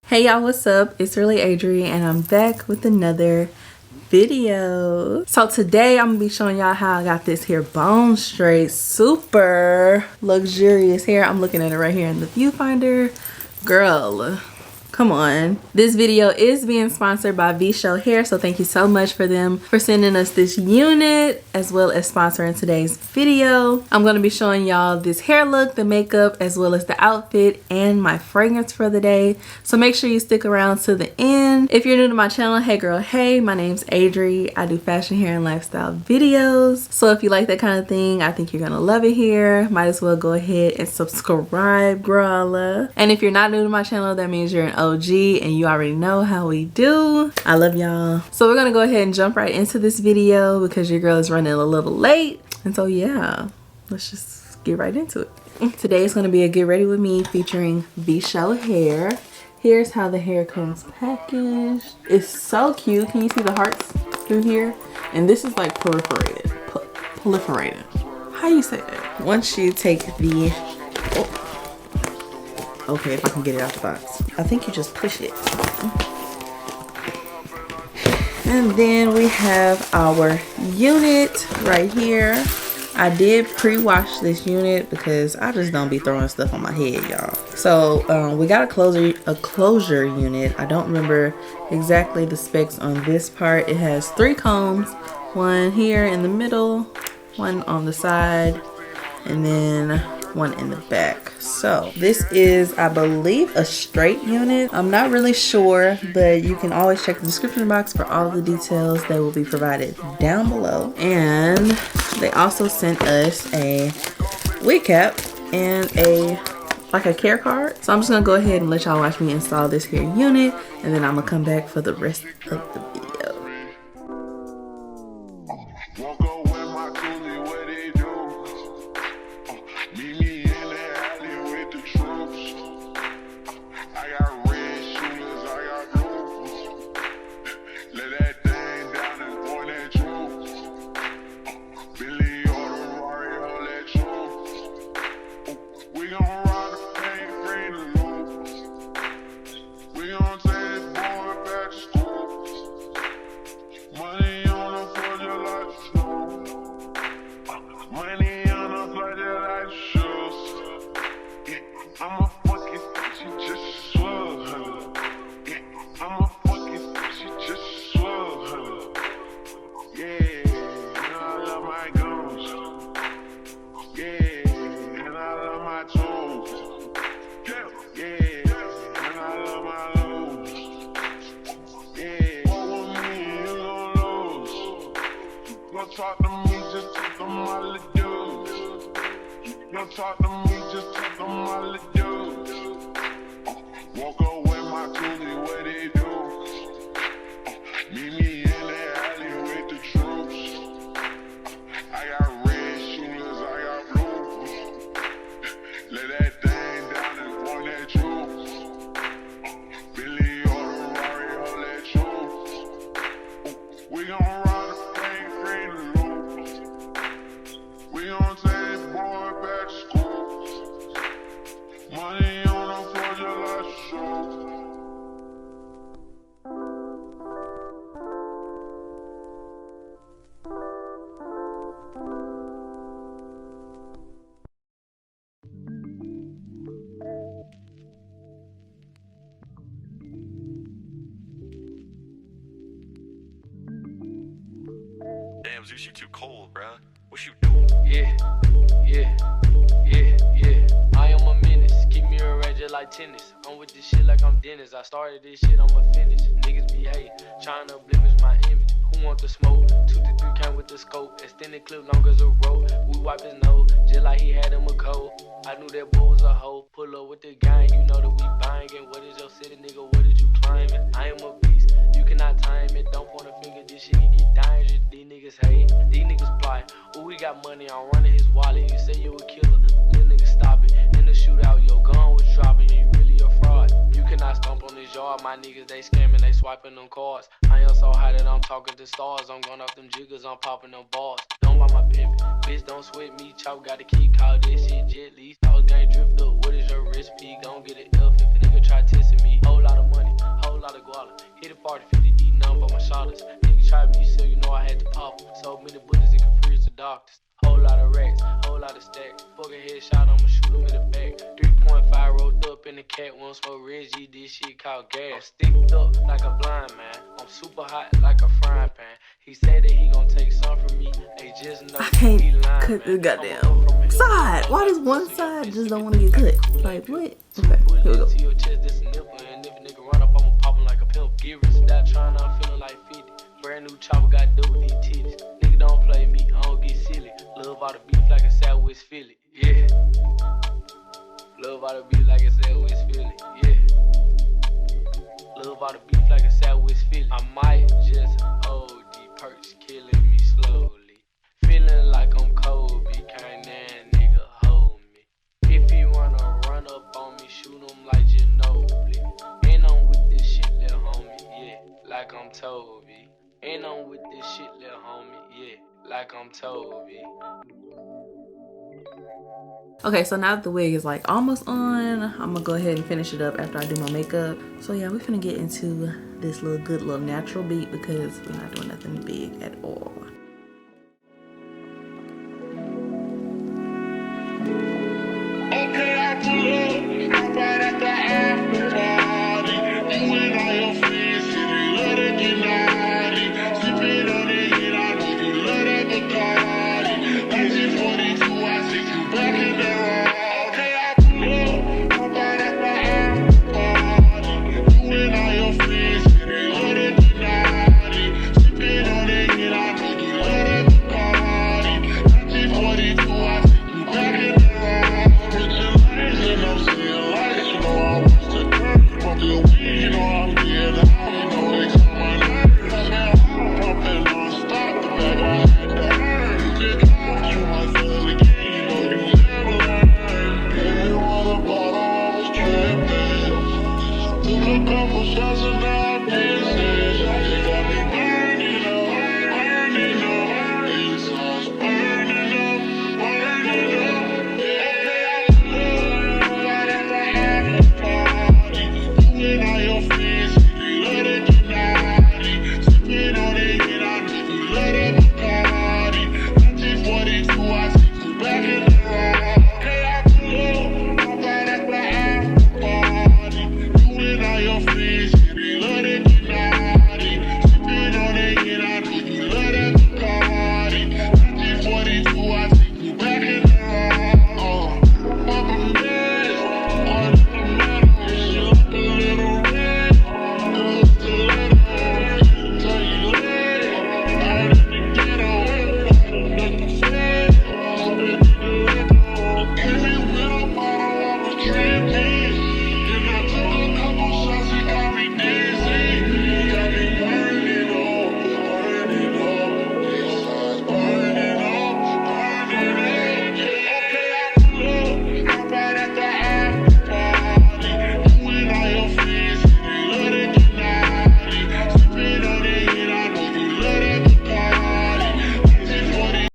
Hey y'all, what's up? It's really Adryanne and I'm back with another video. So today I'm gonna be showing y'all how I got this hair bone straight, super luxurious hair. I'm looking at it right here in the viewfinder. Girl, come on. This video is being sponsored by Vshow hair, so thank you so much for them for sending us this unit as well as sponsoring today's video. I'm going to be showing y'all this hair look, the makeup, as well as the outfit and my fragrance for the day. So make sure you stick around to the end. If you're new to my channel, hey girl, hey, my name's Adree. I do fashion, hair, and lifestyle videos. So if you like that kind of thing, I think you're going to love it here. Might as well go ahead and subscribe, girl. And if you're not new to my channel, that means you're an OG and you already know how we do. I love y'all. So we're gonna go ahead and jump right into this video because your girl is running a little late. And so yeah, let's just get right into it. Today is gonna be a get ready with me featuring Vshow hair. Here's how the hair comes packaged. It's so cute. Can you see the hearts through here? And this is like proliferated. Proliferated. How you say that? Once you take the okay, if I can get it out the box. I think you just push it. And then we have our unit right here. I did pre-wash this unit because I just don't be throwing stuff on my head, y'all. So we got a closure unit. I don't remember exactly the specs on this part. It has 3 combs, one here in the middle, one on the side, and then one in the back. So this is, I believe, a straight unit. I'm not really sure, but you can always check the description box for all the details that will be provided down below. And they also sent us a wig cap and like a care card. So I'm just gonna go ahead and let y'all watch me install this here unit, and then I'm gonna come back for the rest of the video. Talk to me, just take them all the dudes. Don't talk to me, just take them all the dudes. Walk away my toolie, what they do. Meet me in the alley with the troops. I got red shooters, I got blue. Let that thing down and point that truth. Billy or the Rari, hold that truth. We gon' ride a thing free to lose. We gon' take this boy back to school. Money on the floor just like a show. Damn, Zeus, you too cold, bruh. What you doing? Yeah. I am a menace. Keep me arranged like tennis. I'm with this shit like I'm Dennis. I started this shit, I'ma finish. Niggas behave, trying to blemish my image. Who want the smoke? 2 to 3 came with the scope. Extended clip long as a rope. We wipe his nose, just like he had him a cold. I knew that boy was a hoe. Pull up with the gang, you know that we bangin'. What is your city, nigga? What did you claimin'? I am a beast, you cannot time it. Don't point a finger, this shit can get dangerous. These niggas hate, these niggas plot. Ooh, we got money, I'm running his wallet. You say you a killer, little nigga stop it. In the shootout, your gun was dropping, and you really a fraud. You cannot stomp on this yard, my niggas, they scamming, they swiping them cards. I am so high that I'm talking to stars. I'm going off them jiggers, I'm popping them balls. Don't buy my pimp, bitch, don't sweat me. Chop got a key, call this shit jet lease. All gang drift up, what is your recipe? Gon' get it F if a nigga try testing me. Whole lot of money. headshot, I'ma shoot him in the back. 3.5 rolled up in the cat, won't smoke Reggie, this shit called gas. I'm sticked up like a blind man, I'm super hot like a frying pan. He said that he gon' take some from me, they just know I can't he lying, cut this man. goddamn side. Why does one side just don't want to get cut? Like what? Okay, here we go. To your chest, this a nipple, and if a nigga run up, I'ma pop him like a pimp. Get rich without trying, I'm feeling like 50. Brand new chopper got dope with these titties. Nigga don't play me, I don't get silly. Love all the beef like a Southwest Philly, yeah. Love all the beef like a Southwest Philly, yeah. Love all the beef like a Southwest Philly. I might just OD, perks killing me slowly. Feeling like I'm Kobe, can't that nigga hold me. If he wanna run up on me, shoot him like Ginobili. And I'm with this shit, little homie, yeah, like I'm Toby. And I'm with this shit, little homie, yeah, like I'm Toby. Okay, so now that the wig is like almost on, I'm gonna go ahead and finish it up after I do my makeup. So yeah, we're finna get into this little good little natural beat because we're not doing nothing big at all. Okay, I pull up, right at the after party. You and all your friends, you love to get naughty. Sipping on it, and I know you love that Bacardi. 1942, I see you back in the road. Okay, I pull up, right at the after party. You and all your friends, you love to get naughty. Sipping on it, and I know you love that Bacardi. 1942, I see you back in the road. And I'm seeing lights, you know I was the dirt. From the weed, you know I'm getting high, you know they got my nerves. Now I'm pumping non-stop, the bag I had to earn. You can count, you might fail again, you know you never learn. Every one bottle, I was tripping. Took a couple shots and now I'm dizzy. She got me burning up, burning up. Inside's burning up, burning up. Yeah, right at the after party. You and all your friends, you love to get naughty. Sipping on it, and I know you love that Bacardi. 1942, I see you back in the road. Okay, I pull up, right at the after party. You and all your friends, you love to get naughty. Sipping on it, and I know you love that Bacardi. 1942, I see you back in the road. Mama made all the metal, she look a little red. It was the letter, tell you later. Out in the ghetto, nothing said. Spit the liquor, hit me with a bottle, I was tripping. And I took a couple shots, he got me dizzy. He got me burning up, burning up. Inside's burning up, burning up. Okay, I pull up, right at the after party. You and all your friends, you love to get naughty. Sipping on it, and I know you love that Bacardi. 1940.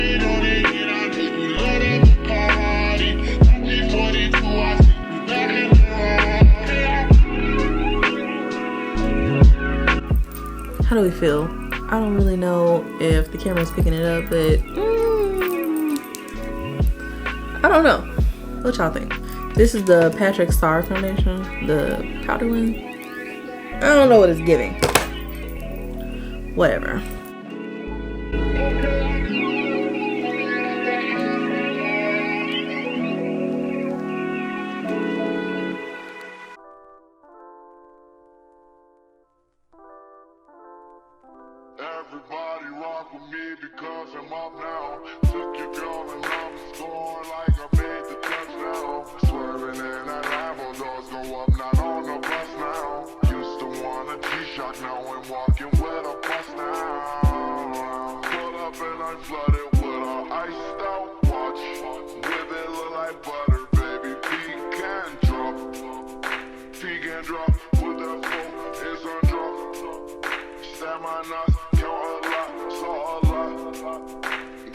Sipping on it, and I know you love that Bacardi. 1942, I see you back in the road. How do we feel? I don't really know if the camera's picking it up, but I don't know. What y'all think? This is the Patrick Star foundation, the powder one. I don't know what it's giving. Whatever. Everybody rock with me because I'm up now. Took your girl and I'm scoring like I made the touchdown. Swerving in that Lambo, doors go up, not on the bus now. Used to want a G-Shock, now I'm walking with a bus now. Pull up and I'm flooded with a iced out watch. With it look like butter, baby. Pecan drop, with that phone is on drop. Stab my nuts.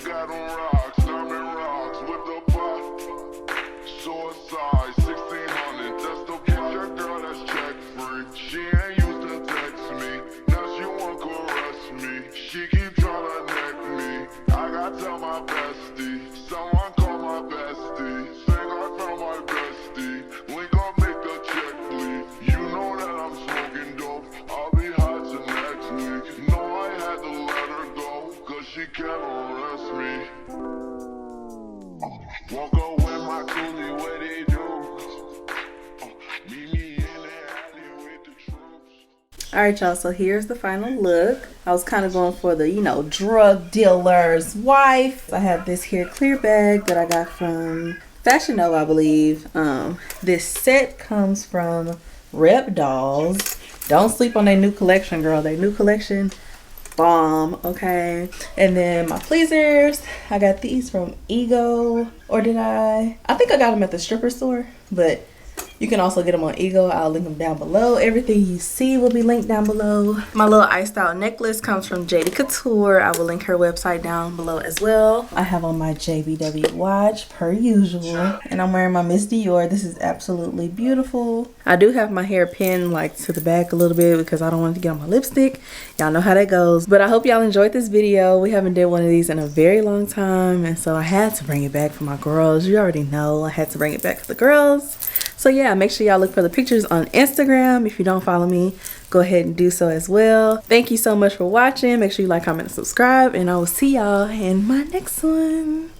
Got on rocks, diamond rocks with the butt. Suicide, 1600, that's the get your girl that's check free. She ain't used to text me, now she want caress me. She keep tryna neck me. I gotta tell my bestie, someone call my bestie. Think I found my bestie. Link up, make the check, please. You know that I'm smoking dope. I'll be hot till next week. No, I had to let her go, cause she can't arrest me. Walk up with my coolie, what they do? Meet me in the alley with the troops. Alright y'all, so here's the final look. I was kind of going for the, you know, drug dealer's wife. I have this here clear bag that I got from Vshow, I believe. This set comes from Rep Dolls. Don't sleep on their new collection, girl. Their new collection, bomb, okay? And then my pleasers, I got these from Ego, or did I think I got them at the stripper store, but you can also get them on Ego. I'll link them down below. Everything you see will be linked down below. My little iced out necklace comes from JD Couture. I will link her website down below as well. I have on my JBW watch per usual, and I'm wearing my Miss Dior. This is absolutely beautiful. I do have my hair pinned like to the back a little bit because I don't want it to get on my lipstick. Y'all know how that goes. But I hope y'all enjoyed this video. We haven't did one of these in a very long time, and so I had to bring it back for my girls. You already know I had to bring it back for the girls. So yeah, make sure y'all look for the pictures on Instagram. If you don't follow me, go ahead and do so as well. Thank you so much for watching. Make sure you like, comment, and subscribe, and I will see y'all in my next one.